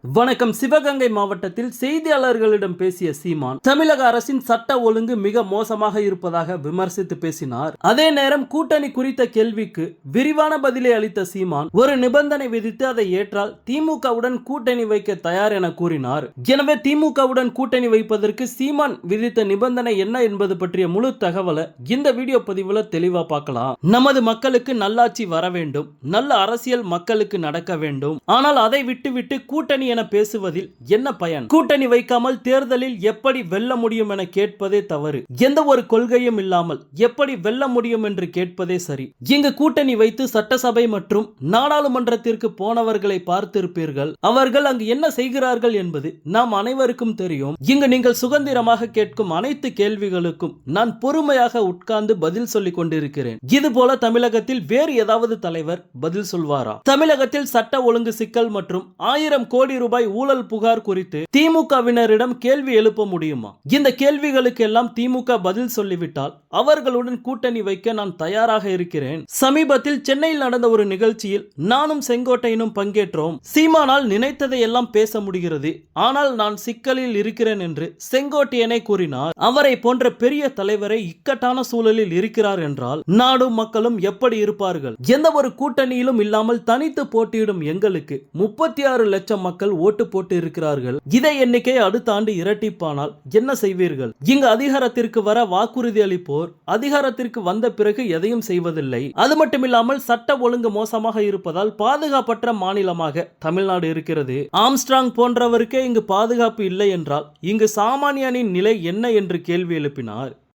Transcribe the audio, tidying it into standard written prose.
வணக்கம். சிவகங்கை மாவட்டத்தில் செய்தியாளர்களிடம் பேசிய சீமான் தமிழக அரசின் சட்ட ஒழுங்கு மிக மோசமாக இருப்பதாக விமர்சித்து பேசினார். அதே நேரம் கூட்டணி குறித்த கேள்விக்கு விரிவான பதிலை அளித்த சீமான் ஒரு நிபந்தனை விதித்து அதை ஏற்றால் திமுகவுடன் கூட்டணி வைக்க தயார் என கூறினார். எனவே திமுகவுடன் கூட்டணி வைப்பதற்கு சீமான் விதித்த நிபந்தனை என்ன என்பது பற்றிய முழு தகவலை இந்த வீடியோ பதிவுல தெளிவா பார்க்கலாம். நமது மக்களுக்கு நல்லாட்சி வர வேண்டும், நல்ல அரசியல் மக்களுக்கு நடக்க வேண்டும். ஆனால் அதை விட்டுவிட்டு கூட்டணி என பேசுவதில் என்ன பயன்? கூட்டணி வைக்காமல் தேர்தலில் எப்படி வெல்ல முடியும் என கேட்பதே தவறு. எந்த ஒரு கொள்கையும் இல்லாமல் எப்படி வெல்ல முடியும் என்று கேட்பதே சரி. இங்கு கூட்டணி வைத்து சட்டசபை மற்றும் நாடாளுமன்றத்திற்கு போனவர்களை பார்த்திருப்பீர்கள். அவர்கள் அங்கு என்ன செய்கிறார்கள் என்பது நாம் அனைவருக்கும் தெரியும். இங்கு நீங்கள் சுதந்திரமாக கேட்கும் அனைத்து கேள்விகளுக்கும் நான் பொறுமையாக உட்கார்ந்து பதில் சொல்லிக் கொண்டிருக்கிறேன். இதுபோல தமிழகத்தில் வேறு ஏதாவது தலைவர் பதில் சொல்வாரா? தமிழகத்தில் சட்ட ஒழுங்கு சிக்கல் மற்றும் 1000 கோடி ரூபாய் ஊழல் புகார் குறித்து திமுகவினரிடம் கேள்வி எழுப்ப முடியுமா? இந்த கேள்விகளுக்கு எல்லாம் திமுக பதில் சொல்லிவிட்டால் அவர்களுடன் கூட்டணி வைக்க நான் தயாராக இருக்கிறேன். சமீபத்தில் சென்னையில் நடந்த ஒரு நிகழ்ச்சியில் நானும் செங்கோட்டையனும் பங்கேற்றோம். சீமானால் நினைத்ததை எல்லாம் பேச முடிகிறது, ஆனால் நான் சிக்கலில் இருக்கிறேன் என்று செங்கோட்டையனை கூறினார். அவரை போன்ற பெரிய தலைவரை இக்கட்டான சூழலில் இருக்கிறார் என்றால் நாடும் மக்களும் எப்படி இருப்பார்கள்? எந்த ஒரு கூட்டணியிலும் இல்லாமல் தனித்து போட்டியிடும் எங்களுக்கு 36 லட்சம் மக்கள் ஓட்டு போட்டு இருக்கிறார்கள். இதை எண்ணிக்கை அடுத்த ஆண்டு இரட்டிப்பானால் என்ன செய்வீர்கள்? இங்கு அதிகாரத்திற்கு வர வாக்குறுதி அளிப்போர் அதிகாரத்திற்கு வந்த பிறகு எதையும் செய்வதில்லை. அது மட்டுமில்லாமல் சட்ட ஒழுங்கு மோசமாக இருப்பதால் பாதுகாப்பற்ற மாநிலமாக தமிழ்நாடு இருக்கிறது. ஆம்ஸ்ட்ராங் போன்றவருக்கே இங்கு பாதுகாப்பு இல்லை என்றால் இங்கு சாமானியனின் நிலை என்ன என்று கேள்வி எழுப்பினார்.